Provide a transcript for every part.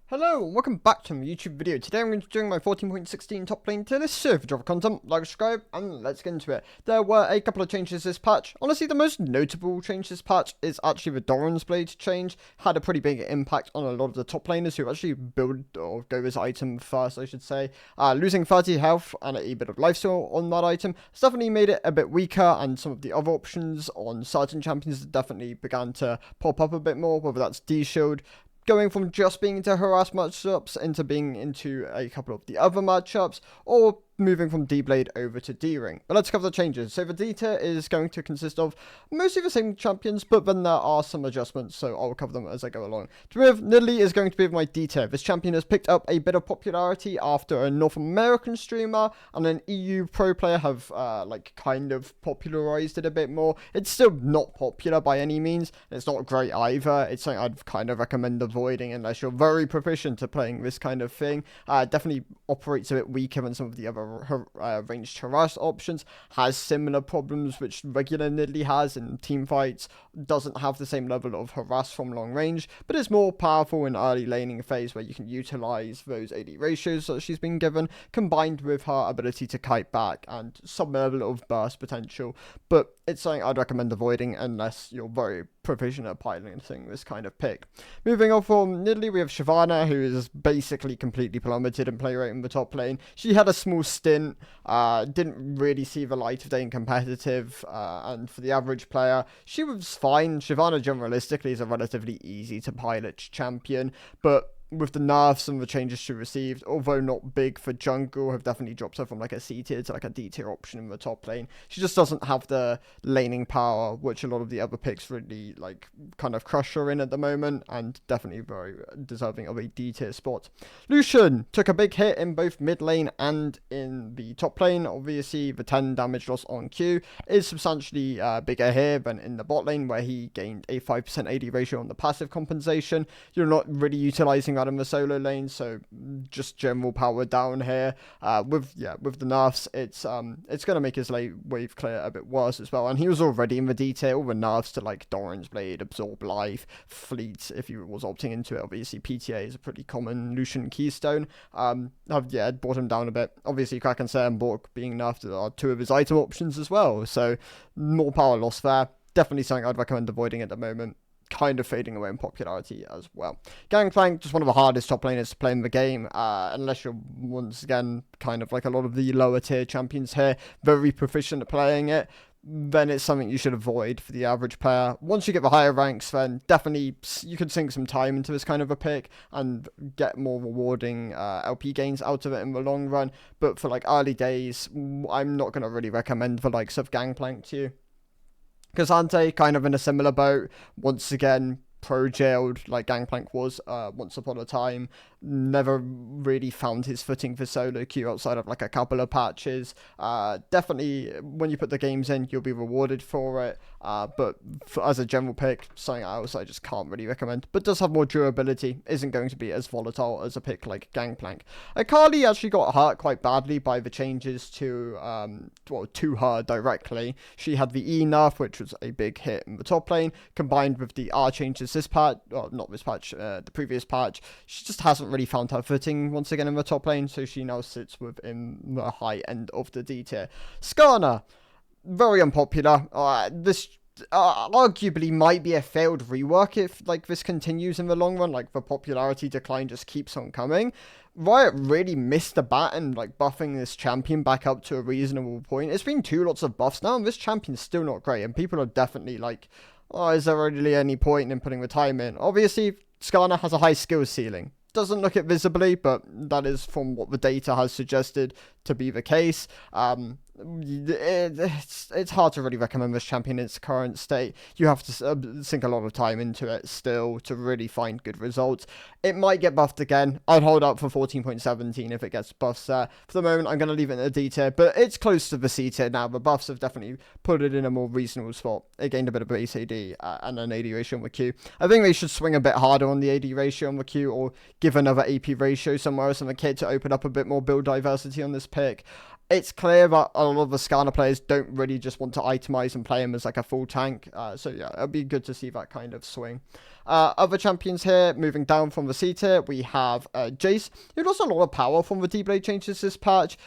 Hello and welcome back to my YouTube video. Today I'm going to be doing my 14.16 top lane tier list. So if you enjoy content, like, subscribe, and let's get into it. There were a couple of changes this patch. Honestly, the most notable change this patch is actually the Doran's Blade change. Had a pretty big impact on a lot of the top laners who actually build or go this item first, I should say. Losing 30 health and a bit of lifesteal on that item has definitely made it a bit weaker, and some of the other options on certain champions definitely began to pop up a bit more, whether that's D-Shield, going from just being into harass matchups into being into a couple of the other matchups, or moving from D-Blade over to D-Ring. But let's cover the changes. So the D tier is going to consist of mostly the same champions, but then there are some adjustments, so I'll cover them as I go along. To move, Nidalee is going to be my D tier. This champion has picked up a bit of popularity after a North American streamer and an EU pro player have kind of popularized it a bit more. It's still not popular by any means. It's not great either. It's something I'd kind of recommend avoiding unless you're very proficient at playing this kind of thing. Definitely operates a bit weaker than some of the other ranged harass options, has similar problems which regular Nidalee has in team fights, doesn't have the same level of harass from long range, but is more powerful in early laning phase where you can utilize those AD ratios that she's been given, combined with her ability to kite back and some level of burst potential. But it's something I'd recommend avoiding unless you're very proficient at piloting this kind of pick. Moving on from Nidalee, we have Shyvana, who is basically completely plummeted in play rate in the top lane. She had a small stint, didn't really see the light of day in competitive, and for the average player, she was fine. Shyvana generalistically is a relatively easy to pilot champion, but with the nerfs and the changes she received, although not big for jungle, have definitely dropped her from like a C tier to like a D tier option in the top lane. She just doesn't have the laning power, which a lot of the other picks really like kind of crush her in at the moment, and definitely very deserving of a D tier spot. Lucian took a big hit in both mid lane and in the top lane. Obviously, the 10 damage loss on Q is substantially bigger here than in the bot lane, where he gained a 5% AD ratio on the passive compensation. You're not really utilizing in the solo lane, so just general power down here. With the nerfs, it's gonna make his late wave clear a bit worse as well, and he was already in the detail with nerfs to like Doran's Blade, Absorb Life, Fleet if he was opting into it. Obviously PTA is a pretty common Lucian keystone. Have brought him down a bit. Obviously Kraken and Bork being nerfed are two of his item options as well, so more power loss there. Definitely something I'd recommend avoiding at the moment. Kind of fading away in popularity as well. Gangplank, just one of the hardest top laners to play in the game, unless you're, once again, kind of like a lot of the lower tier champions here, very proficient at playing it. Then it's something you should avoid for the average player. Once you get the higher ranks, then definitely you could sink some time into this kind of a pick and get more rewarding LP gains out of it in the long run. But for like early days, I'm not going to really recommend the likes of Gangplank to you. Cassante, kind of in a similar boat, once again, pro-jailed like Gangplank was once upon a time. Never really found his footing for solo queue outside of like a couple of patches. Definitely, when you put the games in, you'll be rewarded for it. But as a general pick, something else I just can't really recommend. But does have more durability, isn't going to be as volatile as a pick like Gangplank. Akali actually got hurt quite badly by the changes to her directly. She had the E nerf, which was a big hit in the top lane, combined with the R changes this patch, well, not this patch, the previous patch. She just hasn't really found her footing once again in the top lane, so she now sits within the high end of the D tier. Skarner, very unpopular. This arguably might be a failed rework if like this continues in the long run. Like the popularity decline just keeps on coming. Riot really missed the bat in like buffing this champion back up to a reasonable point. It's been lots of buffs now, and this champion's still not great, and people are definitely like, oh, is there really any point in putting the time in? Obviously, Skarner has a high skill ceiling. Doesn't look it visibly, but that is from what the data has suggested to be the case. It's hard to really recommend this champion in its current state. You have to sink a lot of time into it still to really find good results. It might get buffed again. I'd hold up for 14.17 if it gets buffed there. For the moment, I'm going to leave it in the D tier, but it's close to the C tier now. The buffs have definitely put it in a more reasonable spot. It gained a bit of base AD and an AD ratio on the Q. I think they should swing a bit harder on the AD ratio on the Q, or give another AP ratio somewhere else in the kit to open up a bit more build diversity on this pick. It's clear that a lot of the Skarner players don't really just want to itemize and play him as like a full tank. So yeah, it'll be good to see that kind of swing. Other champions here, moving down from the C tier, we have Jace, who lost a lot of power from the D-Blade changes this patch.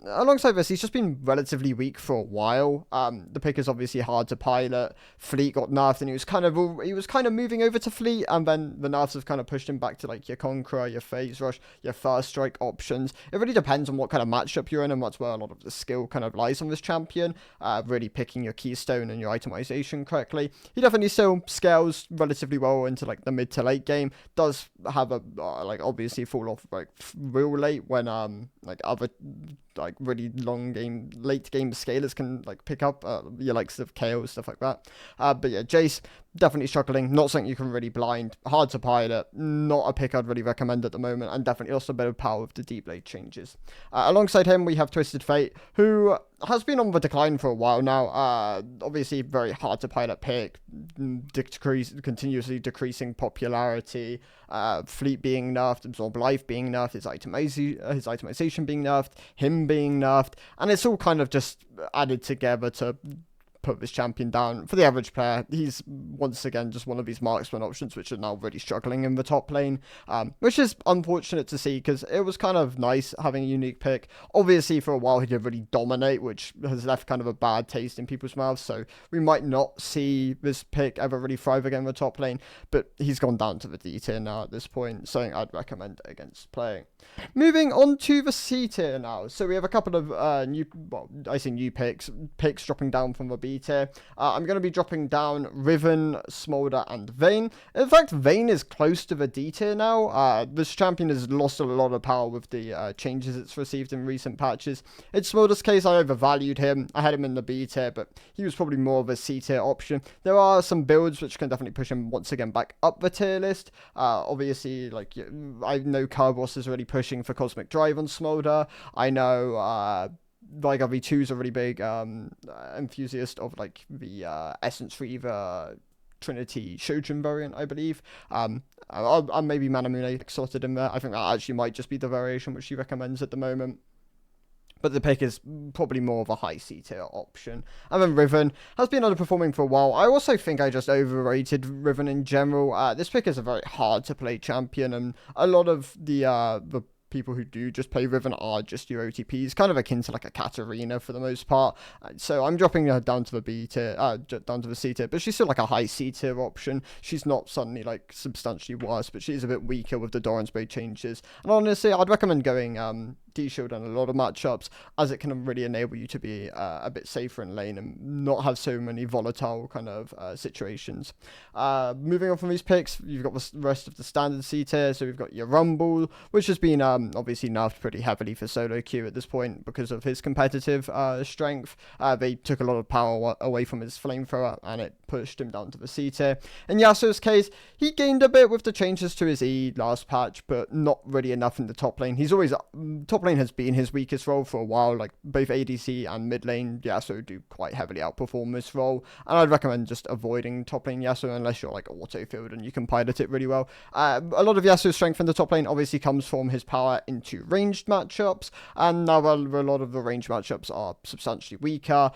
Alongside this, he's just been relatively weak for a while. The pick is obviously hard to pilot. Fleet got nerfed, and he was kind of moving over to Fleet, and then the nerfs have kind of pushed him back to like your Conqueror, your Phase Rush, your First Strike options. It really depends on what kind of matchup you're in, and that's where a lot of the skill kind of lies on this champion. Really picking your keystone and your itemization correctly. He definitely still scales relatively well into like the mid to late game. Does have a like obviously fall off like real late when like other like really late game scalers can like pick up your likes of KO, stuff like that. But yeah, Jace definitely struggling, not something you can really blind, hard to pilot, not a pick I'd really recommend at the moment, and definitely also a bit of power with the D-Blade changes. Alongside him, we have Twisted Fate, who has been on the decline for a while now. Obviously very hard to pilot pick, continuously decreasing popularity, Fleet being nerfed, Absorb Life being nerfed, his itemization being nerfed, him being nerfed, and it's all kind of just added together to put this champion down. For the average player, he's once again just one of these marksman options which are now really struggling in the top lane, which is unfortunate to see because it was kind of nice having a unique pick. Obviously for a while he did really dominate, which has left kind of a bad taste in people's mouths, so we might not see this pick ever really thrive again in the top lane, but he's gone down to the D tier now at this point, something I'd recommend against playing. Moving on to the C tier now, so we have a couple of new picks dropping down from the B tier. I'm going to be dropping down Riven, Smolder, and Vayne. In fact, Vayne is close to the D tier now. This champion has lost a lot of power with the changes it's received in recent patches. In Smolder's case, I overvalued him. I had him in the B tier, but he was probably more of a C tier option. There are some builds which can definitely push him once again back up the tier list. Obviously, like I know Carbos is already pushing for Cosmic Drive on Smolder. I know like V2 is a really big enthusiast of like the Essence Reaver Trinity Shojin variant, I believe. I'll maybe Manamune sorted in there. I think that actually might just be the variation which she recommends at the moment. But the pick is probably more of a high C tier option. And then Riven has been underperforming for a while. I also think I just overrated Riven in general. This pick is a very hard to play champion, and a lot of the people who do just play Riven are just your OTPs, kind of akin to like a Katarina for the most part. So I'm dropping her down to the B tier, down to the C tier, but she's still like a high C tier option. She's not suddenly like substantially worse, but she's a bit weaker with the Doran's Blade changes. And honestly, I'd recommend going D-Shield on a lot of matchups, as it can really enable you to be a bit safer in lane and not have so many volatile kind of situations. Moving on from these picks, you've got the rest of the standard C tier. So we've got your Rumble, which has been obviously nerfed pretty heavily for solo queue at this point because of his competitive strength. They took a lot of power away from his flamethrower, and it pushed him down to the C tier. In Yasuo's case, he gained a bit with the changes to his E last patch, but not really enough in the top lane. He's always top lane has been his weakest role for a while. Like both ADC and mid lane, Yasuo do quite heavily outperform this role, and I'd recommend just avoiding top lane Yasuo unless you're like auto-filled and you can pilot it really well. A lot of Yasuo's strength in the top lane obviously comes from his power into ranged matchups, and now a lot of the ranged matchups are substantially weaker.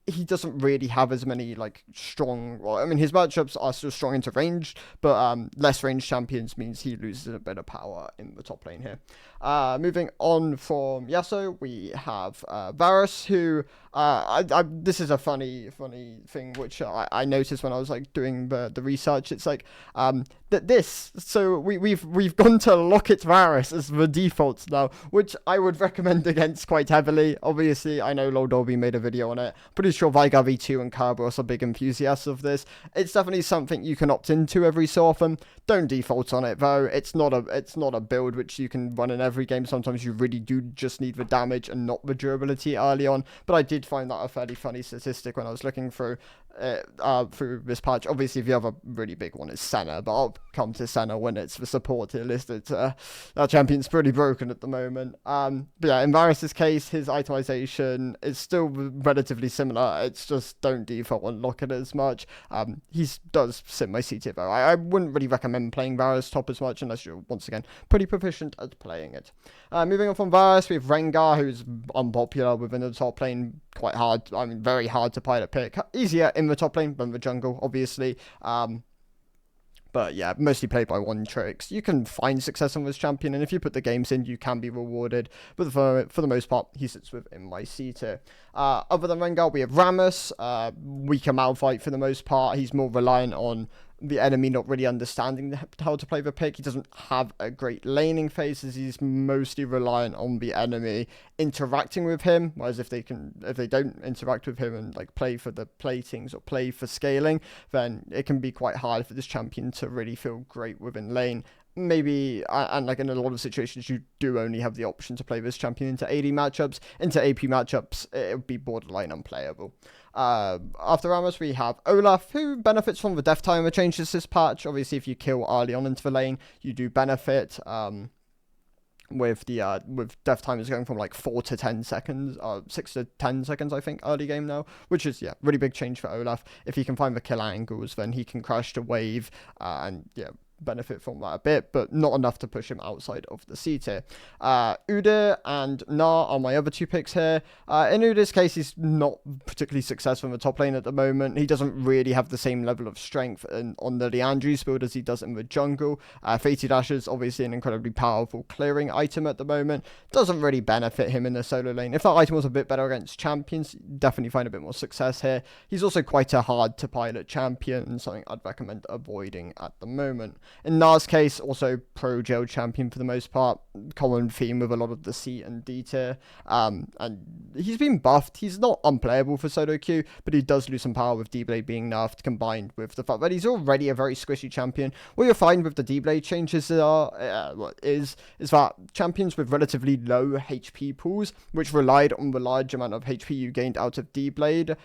He doesn't really have as many like strong, well, I mean his matchups are still strong into range, but less ranged champions means he loses a bit of power in the top lane here. Moving on from Yasuo, we have Varus, who this is a funny thing which I noticed when I was like doing the research. It's like so we've gone to Locket Varus as the default now, which I would recommend against quite heavily. Obviously, I know Lol Dolby made a video on it. Pretty sure Veigar V2 and Carbos are big enthusiasts of this. It's definitely something you can opt into every so often. Don't default on it though. It's not a build which you can run in every game. Sometimes you really do just need the damage and not the durability early on. But I did find that a fairly funny statistic when I was looking through this patch. Obviously, the other really big one is Senna, but I'll come to Senna when it's the support tier list. That champion's pretty broken at the moment. But yeah, in Varus's case, his itemization is still relatively similar. It's just don't default on Locket as much. He does sit my C tier though. I wouldn't really recommend playing Varus top as much unless you're once again pretty proficient at playing it. Moving on from Varus, we have Rengar, who's unpopular within the top lane. Quite hard, I mean very hard to pilot pick. Easier in the top lane than the jungle, obviously. But yeah, mostly played by one tricks. You can find success on this champion, and if you put the games in, you can be rewarded. But for the most part, he sits within my C tier. Other than Rengar, we have Rammus, weaker Malphite for the most part. He's more reliant on the enemy not really understanding how to play the pick. He doesn't have a great laning phase, as he's mostly reliant on the enemy interacting with him. Whereas if they don't interact with him and like play for the platings or play for scaling, then it can be quite hard for this champion to really feel great within lane. Maybe, and like in a lot of situations, you do only have the option to play this champion into AD matchups. Into AP matchups, it would be borderline unplayable. After Rammus, we have Olaf, who benefits from the death timer changes this patch. Obviously, if you kill early on into the lane, you do benefit. With death timers going from like 4 to 10 seconds, 6 to 10 seconds, I think, early game now, which is, yeah, really big change for Olaf. If he can find the kill angles, then he can crash the wave, and yeah, benefit from that a bit, but not enough to push him outside of the C tier. Udyr and Gnar are my other two picks here. In Udyr's case, he's not particularly successful in the top lane at the moment. He doesn't really have the same level of strength on the Liandry's build as he does in the jungle. Fated Dash is obviously an incredibly powerful clearing item at the moment. Doesn't really benefit him in the solo lane. If that item was a bit better against champions, definitely find a bit more success here. He's also quite a hard to pilot champion, and something I'd recommend avoiding at the moment. In Gnar's case, also pro gel champion for the most part. Common theme with a lot of the C and D tier. And he's been buffed. He's not unplayable for solo queue, but he does lose some power with D-Blade being nerfed, combined with the fact that he's already a very squishy champion. What you'll find with the D-Blade changes is that champions with relatively low HP pools, which relied on the large amount of HP you gained out of D-Blade,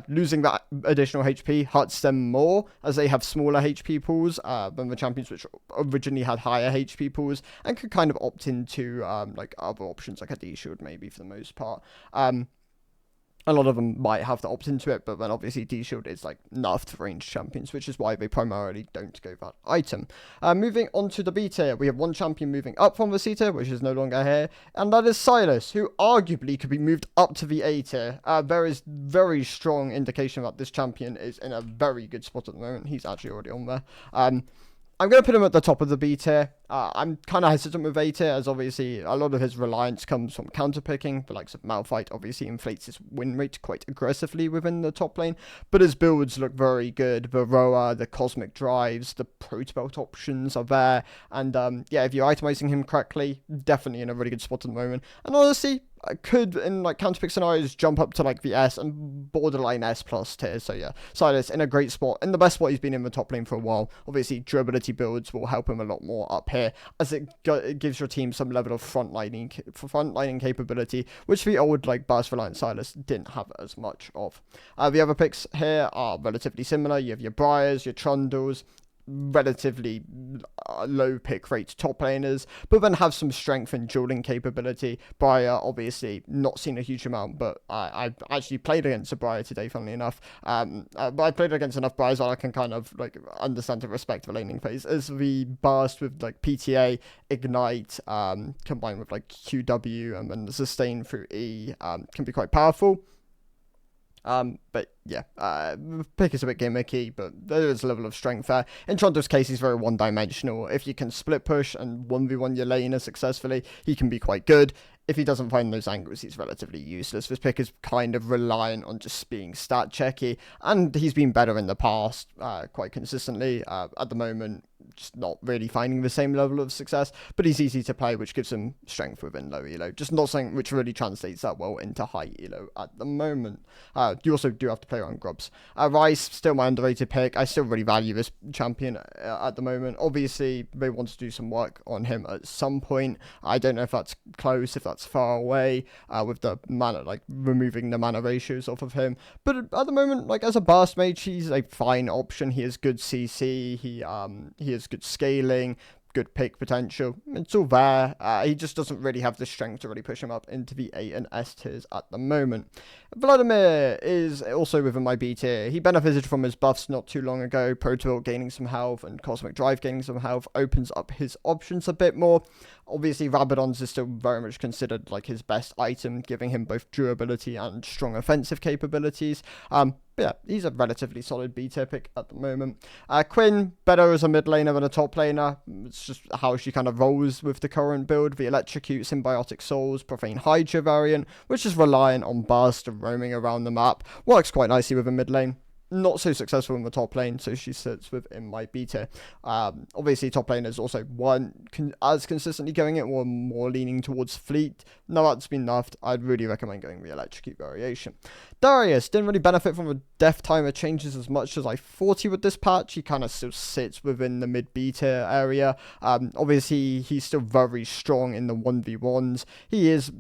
losing that additional HP hurts them more, as they have smaller HP pools than the champions which originally had higher HP pools, and could kind of opt into like other options like a D-Shield maybe for the most part. A lot of them might have to opt into it, but then obviously D-Shield is like nerfed ranged champions, which is why they primarily don't go that item. Moving on to the B tier, we have one champion moving up from the C tier, which is no longer here, and that is Sylas, who arguably could be moved up to the A tier. There is very strong indication that this champion is in a very good spot at the moment. He's actually already on there. I'm going to put him at the top of the B tier. I'm kind of hesitant with A tier, as obviously a lot of his reliance comes from counterpicking. The likes of Malphite obviously inflates his win rate quite aggressively within the top lane, but his builds look very good. The Roa, the Cosmic Drives, the Protobelt options are there, and yeah, if you're itemizing him correctly, definitely in a really good spot at the moment. And honestly, I could, in like counterpick scenarios, jump up to like the S and borderline S plus tier. So yeah, Sylas in a great spot, in the best spot he's been in the top lane for a while. Obviously, durability builds will help him a lot more up here, as it gives your team some level of frontlining capability, which the old like burst reliant Sylas didn't have as much of. The other picks here are relatively similar. You have your Briars, your Trundles, relatively low pick rate top laners, but then have some strength and dueling capability. Briar, obviously, not seen a huge amount, but I've actually played against a Briar today, funnily enough. But I played against enough Briars that I can kind of like understand and respect the laning phase. As the burst with like PTA, Ignite, combined with like QW and then the sustain through E, can be quite powerful. But yeah, pick is a bit gimmicky, but there is a level of strength there. In Trundle's case, he's very one-dimensional. If you can split push and 1v1 your laner successfully, he can be quite good. If he doesn't find those angles, he's relatively useless. This pick is kind of reliant on just being stat checky, and he's been better in the past, quite consistently. At the moment, just not really finding the same level of success, but he's easy to play, which gives him strength within low elo. Just not something which really translates that well into high elo at the moment. You also do have to play around Grubs. Rice, still my underrated pick. I still really value this champion at the moment. Obviously, they want to do some work on him at some point. I don't know if that's close, if that's far away, with the mana, like removing the mana ratios off of him. But at the moment, like as a burst mage, he's a fine option. He has good CC. He has good scaling, good pick potential. It's all there. He just doesn't really have the strength to really push him up into the A and S tiers at the moment. Vladimir is also within my B tier. He benefited from his buffs not too long ago. Protobelt gaining some health and Cosmic Drive gaining some health opens up his options a bit more. Obviously, Rabadon's is still very much considered like his best item, giving him both durability and strong offensive capabilities. But yeah, he's a relatively solid B tier pick at the moment. Quinn, better as a mid laner than a top laner. It's just how she kind of rolls with the current build. The Electrocute, Symbiotic Souls, Profane Hydra variant, which is reliant on burst and roaming around the map. Works quite nicely with a mid lane. Not so successful in the top lane, so she sits within my B tier. Obviously, top lane is also as consistently going it, or more leaning towards fleet. Now that's been nerfed. I'd really recommend going the Electrocute variation. Darius didn't really benefit from the death timer changes as much as I thought he would this patch. He kind of still sits within the mid B tier area. Obviously, he's still very strong in the 1v1s. He is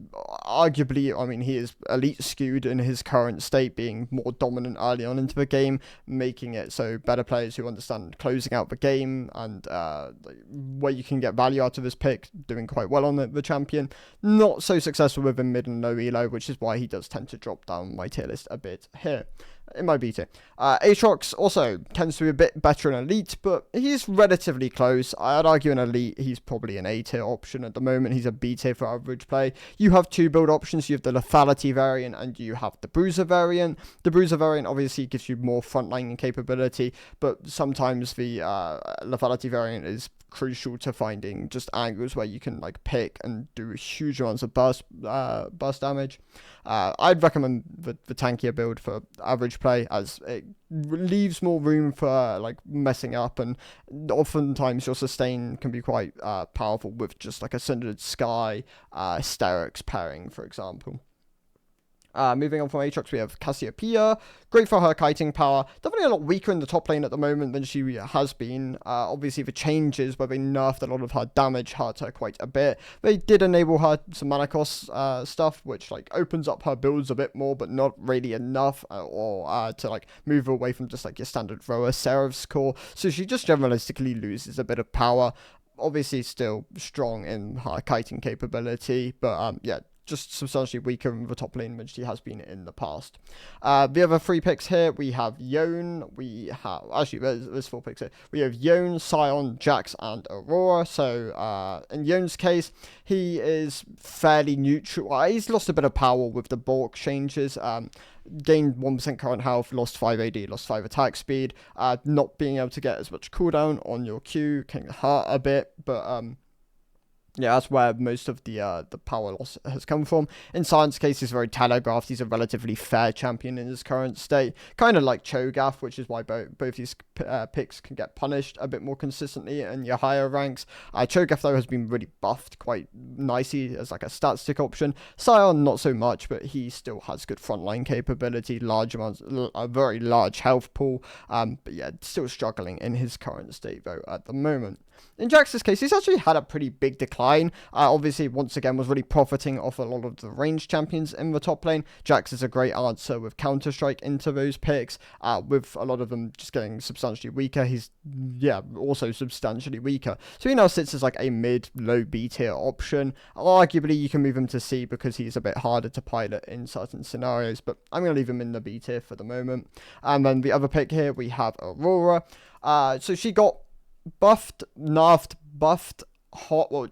arguably, I mean, he is elite skewed in his current state, being more dominant early on into the game, making it so better players who understand closing out the game and where you can get value out of his pick, doing quite well on the champion. Not so successful with him mid and low elo, which is why he does tend to drop down my tier list a bit here in my B tier. Aatrox also tends to be a bit better in elite, but he's relatively close. I'd argue in elite he's probably an A tier option at the moment. He's a B tier for average play. You have two build options. You have the lethality variant and you have the bruiser variant. The bruiser variant obviously gives you more frontline capability, but sometimes the lethality variant is crucial to finding just angles where you can like pick and do huge amounts of burst damage. I'd recommend the tankier build for average play, as it leaves more room for like messing up, and oftentimes your sustain can be quite powerful with just like a Sundered Sky Sterix pairing, for example. Moving on from Aatrox, we have Cassiopeia. Great for her kiting power. Definitely a lot weaker in the top lane at the moment than she has been. Obviously, the changes where they nerfed a lot of her damage hurt her quite a bit. They did enable her some mana cost stuff, which like opens up her builds a bit more, but not really enough, or to like move away from just like your standard thrower Seraph's core. So she just generalistically loses a bit of power. Obviously, still strong in her kiting capability, but yeah, just substantially weaker in the top lane than she has been in the past. The other three picks here, we have Yone, there's four picks here. We have Yone, Sion, Jax, and Aurora. So in Yone's case, he is fairly neutral. He's lost a bit of power with the bulk changes. Gained 1% current health, lost 5 AD, lost 5 attack speed. Not being able to get as much cooldown on your Q can hurt a bit, but yeah, that's where most of the power loss has come from. In Sion's case, he's very telegraphed. He's a relatively fair champion in his current state. Kind of like Cho'Gath, which is why both these picks can get punished a bit more consistently in your higher ranks. Cho'Gath, though, has been really buffed quite nicely as like a stat stick option. Sion, not so much, but he still has good frontline capability, large amounts, a very large health pool. But yeah, still struggling in his current state, though, at the moment. In Jax's case, he's actually had a pretty big decline. Obviously, once again, was really profiting off a lot of the ranged champions in the top lane. Jax is a great answer with Counter-Strike into those picks, with a lot of them just getting substantially weaker. He's, yeah, also substantially weaker. So he now sits as like a mid-low B-tier option. Arguably, you can move him to C because he's a bit harder to pilot in certain scenarios, but I'm going to leave him in the B-tier for the moment. And then the other pick here, we have Aurora. So she got buffed, nerfed,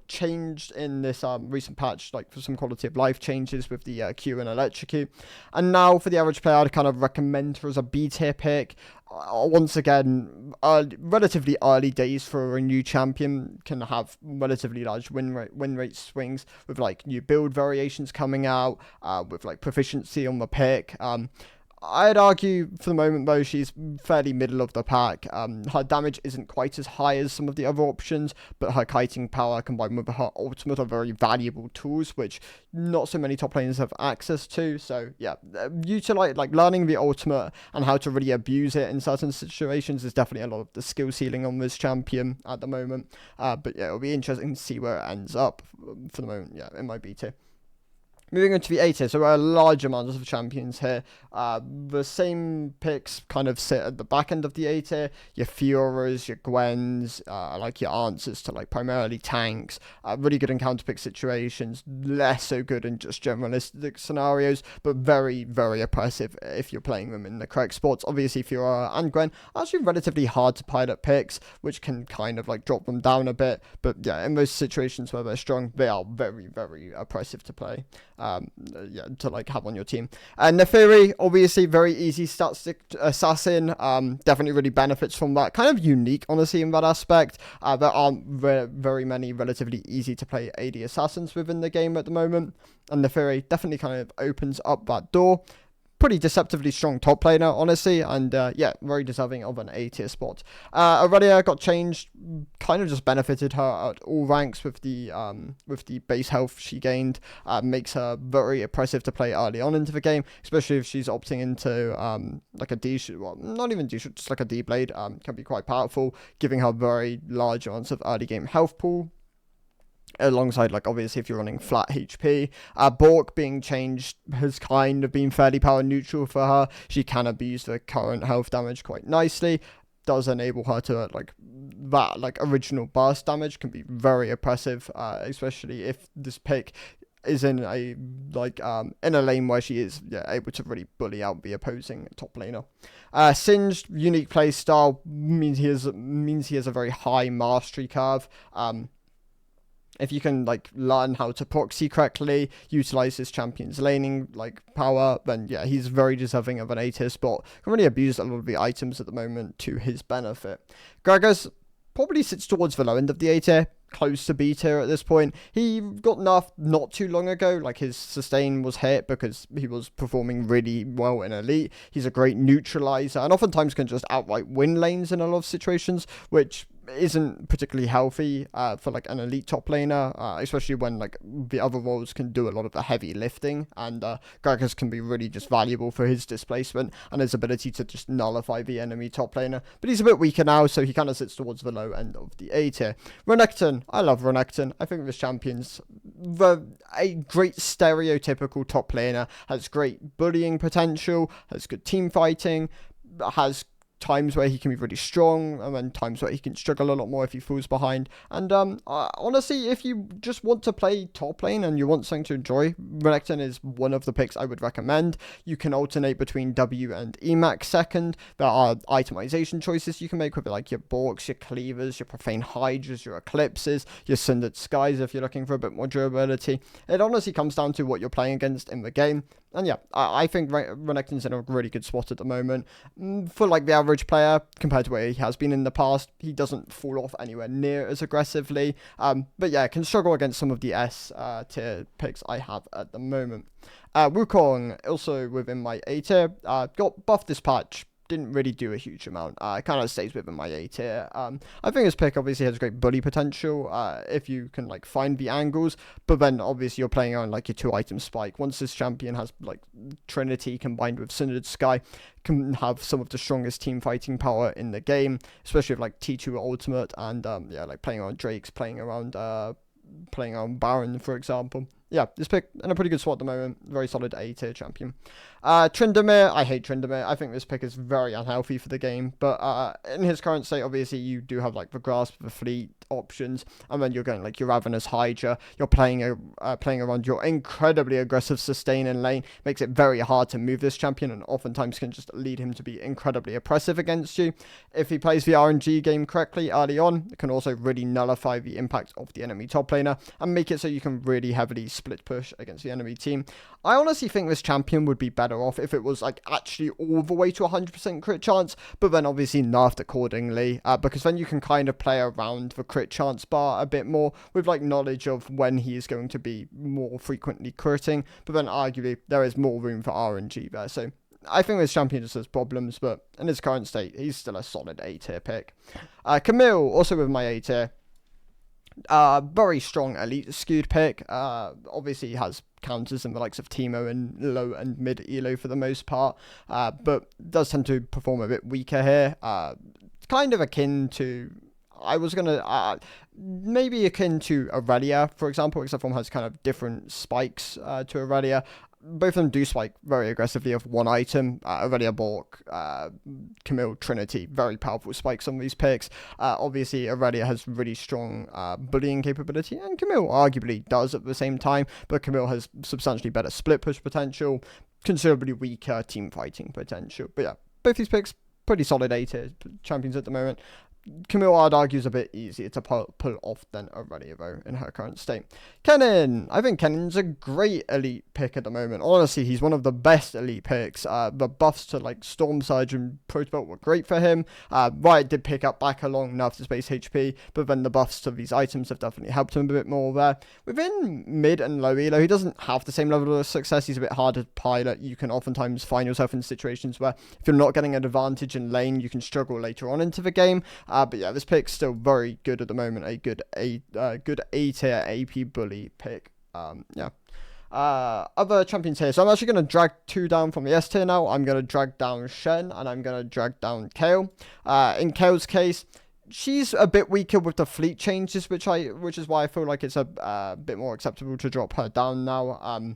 changed in this recent patch, like for some quality of life changes with the Q and Electrocute. And now for the average player, I'd kind of recommend her as a B tier pick. Once again, relatively early days for a new champion, can have relatively large win rate swings with like new build variations coming out, with like proficiency on the pick. I'd argue for the moment, though, she's fairly middle of the pack. Her damage isn't quite as high as some of the other options, but her kiting power combined with her ultimate are very valuable tools, which not so many top laners have access to. So yeah, utilize like learning the ultimate and how to really abuse it in certain situations is definitely a lot of the skill ceiling on this champion at the moment. But yeah, it'll be interesting to see where it ends up for the moment. Yeah, in my B tier. Moving on to the A tier, so there are large amounts of champions here. The same picks kind of sit at the back end of the A tier. Your Fioras, your Gwens, like your answers to like primarily tanks. Really good in counter pick situations, less so good in just generalistic scenarios, but very, very oppressive if you're playing them in the correct spots. Obviously, Fiora and Gwen are actually relatively hard to pilot picks, which can kind of like drop them down a bit. But yeah, in those situations where they're strong, they are very, very oppressive to play. yeah, to like have on your team. And Neferi, obviously very easy stat stick assassin, definitely really benefits from that. Kind of unique, honestly, in that aspect. There aren't very many relatively easy to play AD assassins within the game at the moment, and Neferi definitely kind of opens up that door. Pretty deceptively strong top laner, honestly, and yeah, very deserving of an A tier spot. Aurelia got changed, kind of just benefited her at all ranks with the base health she gained. Makes her very oppressive to play early on into the game, especially if she's opting into like a D, well, not even D, just like a D blade. Can be quite powerful, giving her very large amounts of early game health pool. Alongside, like, obviously, if you're running flat HP. Bork being changed has kind of been fairly power neutral for her. She can abuse the current health damage quite nicely. Does enable her to, like, that, like, original burst damage can be very oppressive, especially if this pick is in a, like, in a lane where she is, yeah, able to really bully out the opposing top laner. Singed, unique play style, means he has a very high mastery curve. If you can, like, learn how to proxy correctly, utilize his champion's laning, like, power, then, yeah, he's very deserving of an A tier spot. Can really abuse a lot of the items at the moment to his benefit. Gragas probably sits towards the low end of the A tier, close to B tier at this point. He got nerfed not too long ago, like his sustain was hit because he was performing really well in Elite. He's a great neutralizer and oftentimes can just outright win lanes in a lot of situations, which isn't particularly healthy for like an elite top laner, especially when like the other roles can do a lot of the heavy lifting, and Gragas can be really just valuable for his displacement and his ability to just nullify the enemy top laner. But he's a bit weaker now, so he kind of sits towards the low end of the A tier. Renekton, I love Renekton. I think this champion's a great stereotypical top laner, has great bullying potential, has good team fighting, has times where he can be really strong, and then times where he can struggle a lot more if he falls behind. And honestly, if you just want to play top lane and you want something to enjoy, Renekton is one of the picks I would recommend. You can alternate between W and Emax second. There are itemization choices you can make with like your Borks, your Cleavers, your Profane Hydras, your Eclipses, your Sundered Skies if you're looking for a bit more durability. It honestly comes down to what you're playing against in the game. And yeah, I think Renekton's in a really good spot at the moment. For like the average player, compared to where he has been in the past, he doesn't fall off anywhere near as aggressively. But yeah, can struggle against some of the S tier picks I have at the moment. Wukong, also within my A tier, got buffed this patch. Didn't really do a huge amount. It kind of stays within my A tier. I think this pick obviously has great bully potential if you can like find the angles, but then obviously you're playing on like your 2-item spike. Once this champion has like Trinity combined with Sundered Sky, can have some of the strongest team fighting power in the game, especially with like T2 ultimate and yeah, like playing around Drakes, playing around Baron, for example. Yeah, this pick in a pretty good spot at the moment. Very solid A tier champion. Tryndamere, I hate Tryndamere. I think this pick is very unhealthy for the game. But in his current state, obviously, you do have like the Grasp, the Fleet options, and then you're going like your Ravenous Hydra. You're playing around your incredibly aggressive sustain in lane. Makes it very hard to move this champion, and oftentimes can just lead him to be incredibly oppressive against you. If he plays the RNG game correctly early on, it can also really nullify the impact of the enemy top laner and make it so you can really heavily split push against the enemy team. I honestly think this champion would be better off if it was like actually all the way to 100% crit chance, but then obviously nerfed accordingly, because then you can kind of play around the crit chance bar a bit more with like knowledge of when he is going to be more frequently critting, but then arguably there is more room for RNG there. So I think this champion just has problems, but in his current state, he's still a solid A tier pick. Camille, also with my A tier. Very strong elite skewed pick. Obviously he has counters in the likes of Teemo and low and mid elo for the most part, but does tend to perform a bit weaker here. Kind of akin to, maybe akin to Aurelia, for example, except for has kind of different spikes to Aurelia. Both of them do spike very aggressively of one item. Aurelia, Bork, Camille, Trinity, very powerful spikes on these picks. Obviously, Aurelia has really strong bullying capability, and Camille arguably does at the same time, but Camille has substantially better split push potential, considerably weaker team fighting potential. But yeah, both these picks, pretty solid A tier champions at the moment. Camille, I'd argue, is a bit easier to pull off than Aurelia, though, in her current state. Kennen. I think Kennen's a great elite pick at the moment. Honestly, he's one of the best elite picks. The buffs to, like, Storm Surge and Protobelt were great for him. Riot did pick up back along nerf to space HP, but then the buffs to these items have definitely helped him a bit more there. Within mid and low elo, he doesn't have the same level of success. He's a bit harder to pilot. You can oftentimes find yourself in situations where if you're not getting an advantage in lane, you can struggle later on into the game. But yeah, this pick's still very good at the moment. A good A tier AP bully pick. Yeah. Other champions here. So I'm actually going to drag 2 down from the S tier now. I'm going to drag down Shen, and I'm going to drag down Kayle. In Kayle's case, she's a bit weaker with the fleet changes, which is why I feel like it's a bit more acceptable to drop her down now.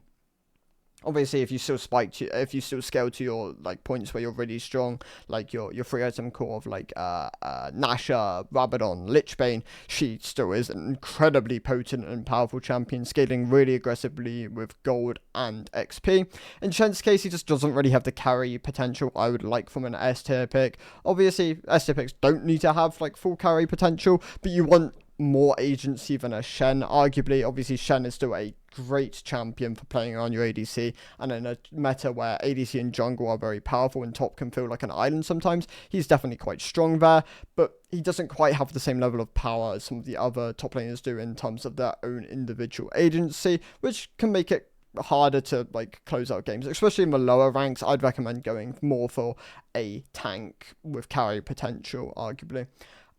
Obviously, if you still scale to your like points where you're really strong, like your 3-item core of like Nasha, Rabadon, Lichbane, she still is an incredibly potent and powerful champion, scaling really aggressively with gold and XP. In Shen's case, he just doesn't really have the carry potential I would like from an S tier pick. Obviously, S tier picks don't need to have like full carry potential, but you want more agency than a Shen. Arguably, obviously, Shen is still a great champion for playing on your ADC, and in a meta where ADC and jungle are very powerful and top can feel like an island sometimes, he's definitely quite strong there, but he doesn't quite have the same level of power as some of the other top laners do in terms of their own individual agency, which can make it harder to like close out games, especially in the lower ranks. I'd recommend going more for a tank with carry potential, arguably.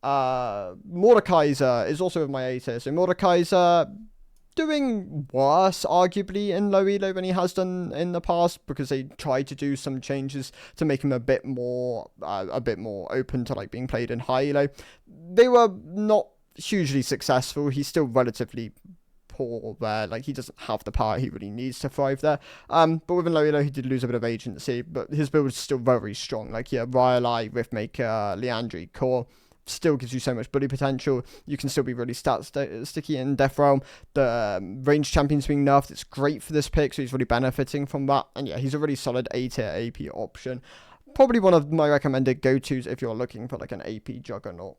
Mordekaiser is also with my A tier. So Mordekaiser doing worse, arguably, in low elo than he has done in the past, because they tried to do some changes to make him a bit more open to like being played in high elo. They were not hugely successful. He's still relatively poor there. Like, he doesn't have the power he really needs to thrive there. But within low elo, he did lose a bit of agency, but his build is still very strong. Like, yeah, Rylai, Riftmaker, Leandri, Core still gives you so much bully potential. You can still be really sticky in Death Realm. The range champion's being nerfed. It's great for this pick, so he's really benefiting from that. And yeah, he's a really solid A tier AP option. Probably one of my recommended go-tos if you're looking for like an AP juggernaut.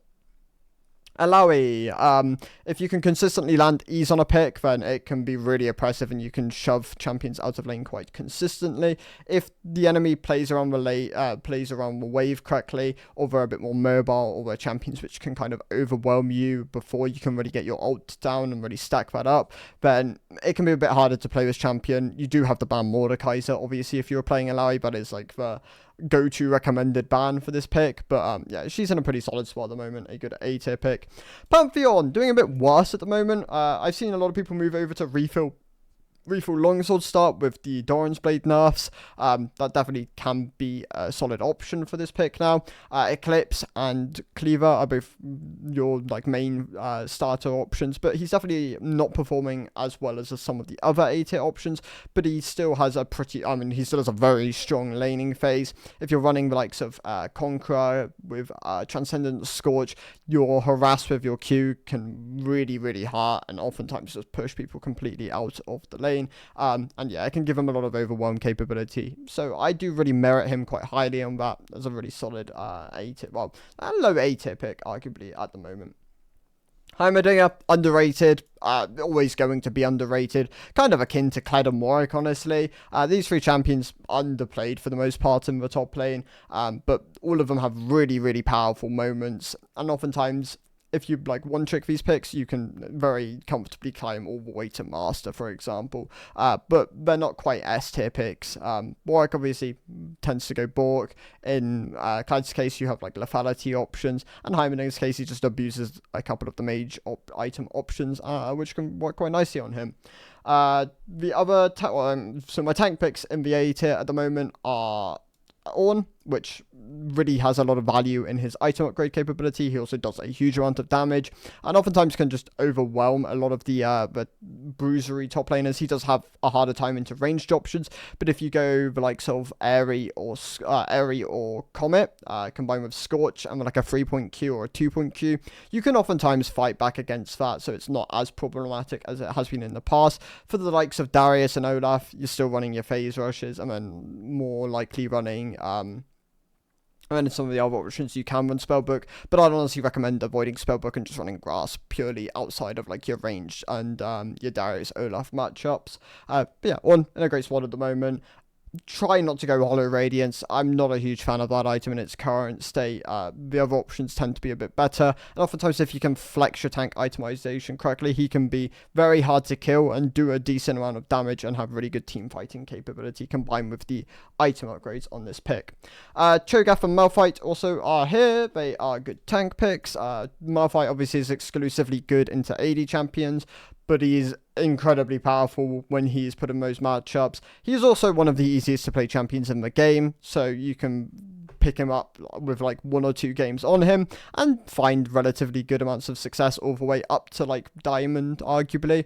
Alawi, if you can consistently land E's on a pick, then it can be really oppressive and you can shove champions out of lane quite consistently. If the enemy plays around the wave correctly, or they're a bit more mobile, or they're champions which can kind of overwhelm you before you can really get your ult down and really stack that up, then it can be a bit harder to play this champion. You do have the ban Mordekaiser, obviously, if you're playing Alawi, but it's like the go-to recommended ban for this pick. But yeah, she's in a pretty solid spot at the moment. A good A tier pick. Pantheon doing a bit worse at the moment. I've seen a lot of people move over to refill longsword start with the Doran's Blade nerfs. That definitely can be a solid option for this pick now. Eclipse and Cleaver are both your like main starter options, but he's definitely not performing as well as some of the other A tier options, but he still has a he still has a very strong laning phase. If you're running the likes of Conqueror with Transcendent Scorch, your harass with your Q can really hurt and oftentimes just push people completely out of the lane. And yeah, it can give him a lot of overwhelm capability. So I do really merit him quite highly on that as a really solid A tier, well, a low A tier pick, arguably, at the moment. Heimerdinger, underrated, always going to be underrated, kind of akin to Kled and Warwick, honestly. These three champions underplayed for the most part in the top lane, but all of them have really powerful moments, and oftentimes, if you like one trick these picks, you can very comfortably climb all the way to Master, for example. But they're not quite S tier picks. Warwick obviously tends to go Bork. In Clyde's case, you have like lethality options, and Heimerdinger's case, he just abuses a couple of the mage item options, which can work quite nicely on him. The other so my tank picks in the A tier at the moment are Ornn, which really has a lot of value in his item upgrade capability. He also does a huge amount of damage and oftentimes can just overwhelm a lot of the bruisery top laners. He does have a harder time into ranged options, but if you go the likes of Airy or Comet combined with Scorch and like a 3-point Q or a 2-point Q, you can oftentimes fight back against that, so it's not as problematic as it has been in the past. For the likes of Darius and Olaf, you're still running your phase rushes and then more likely running And then some of the other options you can run Spellbook, but I'd honestly recommend avoiding Spellbook and just running Grass purely outside of like your range and your Darius Olaf matchups. But yeah, one in a great spot at the moment. Try not to go Hollow Radiance. I'm not a huge fan of that item in its current state. The other options tend to be a bit better. And oftentimes, if you can flex your tank itemization correctly, he can be very hard to kill and do a decent amount of damage and have really good team fighting capability combined with the item upgrades on this pick. Cho'Gath and Malphite also are here. They are good tank picks. Malphite obviously is exclusively good into AD champions, but he's incredibly powerful when he's put in those matchups. He's also one of the easiest to play champions in the game, so you can pick him up with like 1 or 2 games on him and find relatively good amounts of success all the way up to like Diamond, arguably.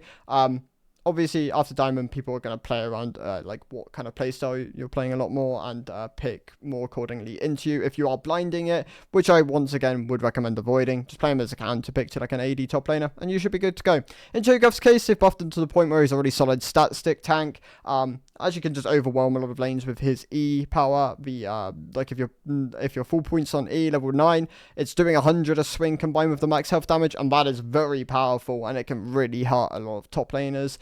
Obviously, after Diamond, people are going to play around like what kind of playstyle you're playing a lot more and pick more accordingly into you. If you are blinding it, which I once again would recommend avoiding, just play him as a counter pick to like an AD top laner, and you should be good to go. In Cho'Gath's case, they've buffed him to the point where he's a really solid stat stick tank. As you can just overwhelm a lot of lanes with his E power. Like if you're full points on E level 9, it's doing 100 a swing combined with the max health damage, and that is very powerful, and it can really hurt a lot of top laners.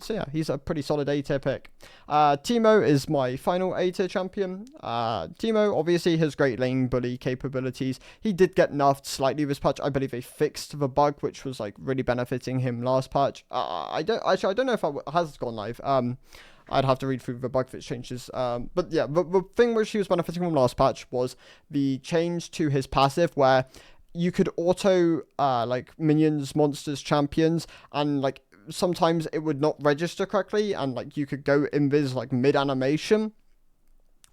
So yeah, he's a pretty solid A tier pick. Teemo is my final A tier champion. Teemo obviously has great lane bully capabilities. He did get nerfed slightly this patch. I believe they fixed the bug, which was like really benefiting him last patch. I don't know if it has gone live. I'd have to read through the bug fix changes. But yeah, the thing which he was benefiting from last patch was the change to his passive where you could auto like minions, monsters, champions, and like sometimes it would not register correctly, and like you could go invis like mid animation,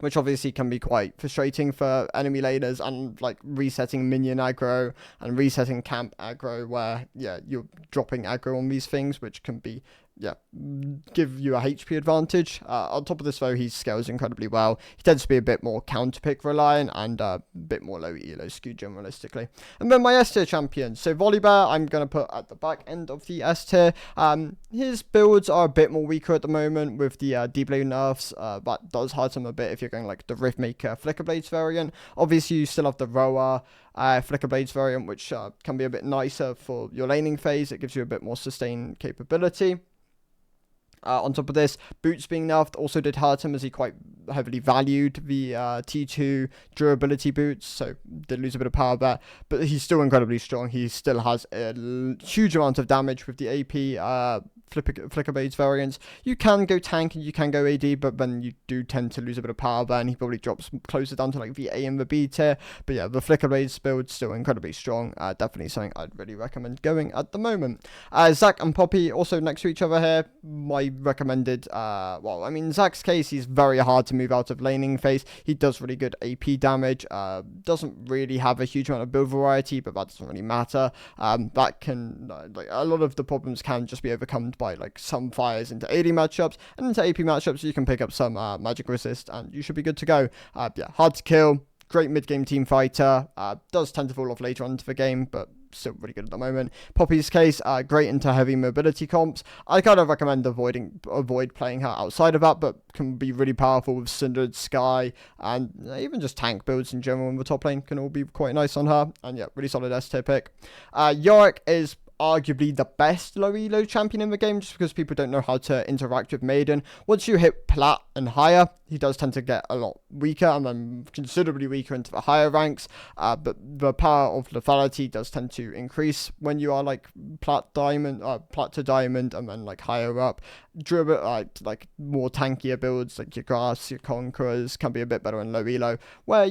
which obviously can be quite frustrating for enemy laners, and like resetting minion aggro and resetting camp aggro where yeah you're dropping aggro on these things, which can be give you a HP advantage. On top of this though, he scales incredibly well. He tends to be a bit more counter pick reliant and a bit more low elo skewed generalistically. And then my S tier champion, so Volibear, I'm going to put at the back end of the S tier. His builds are a bit more weaker at the moment with the D-Blade nerfs. That does hurt him a bit if you're going like the Riftmaker Flicker Blades variant. Obviously you still have the Roa Flicker Blades variant, which can be a bit nicer for your laning phase. It gives you a bit more sustained capability. On top of this, boots being nerfed also did hurt him as he quite heavily valued the T2 durability boots, so did lose a bit of power there, but he's still incredibly strong. He still has a huge amount of damage with the AP Flicker Blades variants. You can go tank and you can go AD, but then you do tend to lose a bit of power there, and he probably drops closer down to like the A and the B tier. But yeah, the Flicker Blades build still incredibly strong. Definitely something I'd really recommend going at the moment. Zac and Poppy also next to each other here. My recommended, well, I mean, Zac's case, he's very hard to move out of laning phase. He does really good AP damage. Doesn't really have a huge amount of build variety, but that doesn't really matter. That can, like, a lot of the problems can just be overcome by like some fires into AD matchups, and into AP matchups you can pick up some magic resist and you should be good to go. Yeah, hard to kill, great mid-game team fighter, does tend to fall off later on into the game, but still really good at the moment. Poppy's case, great into heavy mobility comps. I kind of recommend avoid playing her outside of that, but can be really powerful with Cindered, Sky, and even just tank builds in general in the top lane can all be quite nice on her. And yeah, really solid S tier pick. Yorick is arguably the best low elo champion in the game, just because people don't know how to interact with Maiden. Once you hit plat and higher, he does tend to get a lot weaker, and then considerably weaker into the higher ranks, but the power of lethality does tend to increase when you are like plat to diamond, and then like higher up. Like more tankier builds like your grass, your conquerors can be a bit better in low elo, where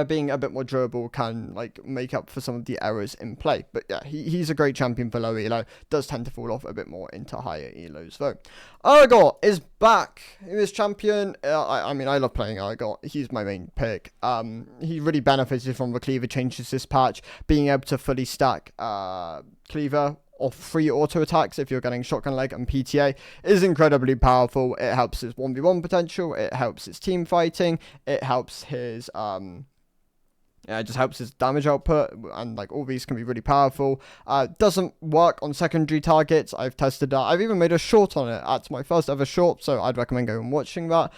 being a bit more durable can like make up for some of the errors in play. But yeah, he's a great champion for low elo. Does tend to fall off a bit more into higher elos though. Aragorn is back. He was champion. I mean, I love playing Aragorn. He's my main pick. He really benefited from the cleaver changes this patch, being able to fully stack cleaver or free auto attacks if you're getting shotgun leg and PTA is incredibly powerful. It helps his 1v1 potential. It helps his team fighting. It helps his It just helps his damage output, and like all these can be really powerful. Doesn't work on secondary targets. I've tested that. I've even made a short on it. That's my first ever short, so I'd recommend going and watching that.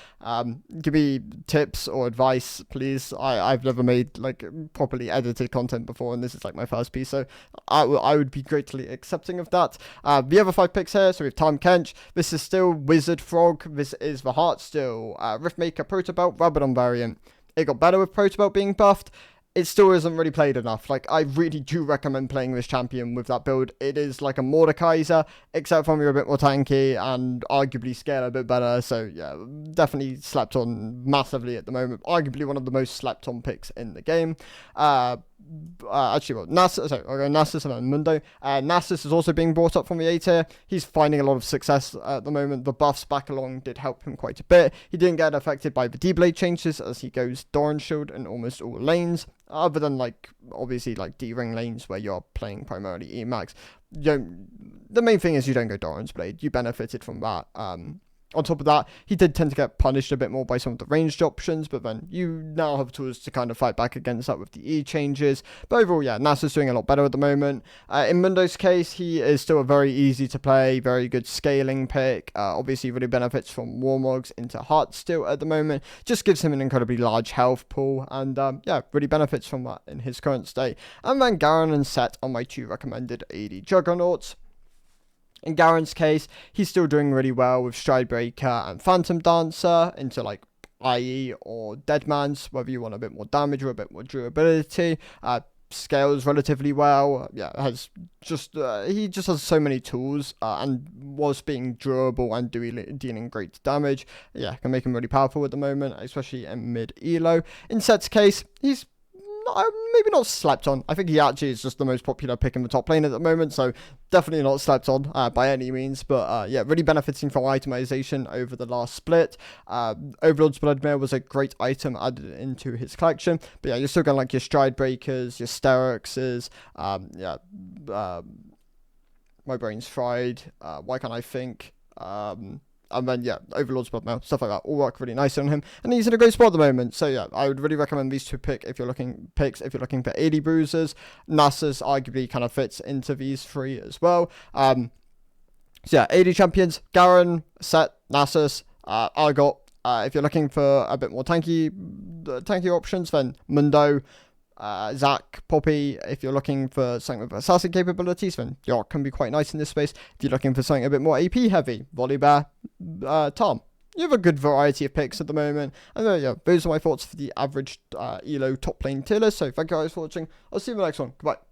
Give me tips or advice, please. I've never made like properly edited content before, and this is like my first piece, so I would be greatly accepting of that. The other 5 picks here, so we have Time Kench. This is still Wizard Frog. This is the Heartsteel, Riftmaker Protobelt, Rabadon variant. It got better with Protobelt being buffed. It still isn't really played enough. Like, I really do recommend playing this champion with that build. It is like a Mordekaiser, except for you're a bit more tanky and arguably scale a bit better. So, yeah, definitely slept on massively at the moment. Arguably one of the most slept on picks in the game. Actually, well, Nasus, sorry, I'll go Nasus and then Mundo. Nasus is also being brought up from the A tier. He's finding a lot of success at the moment. The buffs back along did help him quite a bit. He didn't get affected by the D-Blade changes as he goes Doran Shield in almost all lanes. Other than, like, obviously, like, D-Ring lanes where you're playing primarily E-Max. The main thing is you don't go Doran's Blade. You benefited from that. On top of that, he did tend to get punished a bit more by some of the ranged options, but then you now have tools to kind of fight back against that with the E changes. But overall, yeah, Nasa's doing a lot better at the moment. In Mundo's case, he is still a very easy to play, very good scaling pick. Obviously, really benefits from Warmogs into Heartsteel at the moment. Just gives him an incredibly large health pool, and yeah, really benefits from that in his current state. And then Garen and Set are my 2 recommended AD Juggernauts. In Garen's case, he's still doing really well with Stridebreaker and Phantom Dancer into like IE or Deadman's, whether you want a bit more damage or a bit more durability. Scales relatively well. Yeah, has just he just has so many tools and was being durable and dealing great damage. Yeah, can make him really powerful at the moment, especially in mid elo. In Set's case, he's maybe not slept on. I think he actually is just the most popular pick in the top lane at the moment, so definitely not slept on by any means. But yeah, really benefiting from itemization over the last split. Overlord's Bloodmare was a great item added into his collection. But yeah, you're still going like your Stride Breakers, your Steroxes, my brain's fried. Why can't I think? And then, yeah, Overlord's Bloodmail, stuff like that, all work really nice on him. And he's in a great spot at the moment. So, yeah, I would really recommend these 2 picks if you're looking for AD bruisers. Nasus arguably kind of fits into these 3 as well. So, yeah, AD champions, Garen, Set, Nasus, Argot. If you're looking for a bit more tanky options, then Mundo, Zac, Poppy. If you're looking for something with assassin capabilities, then York can be quite nice in this space. If you're looking for something a bit more AP heavy, Volibear, Tom. You have a good variety of picks at the moment. And yeah, those are my thoughts for the average Elo top lane tier list. So thank you guys for watching. I'll see you in the next one. Goodbye.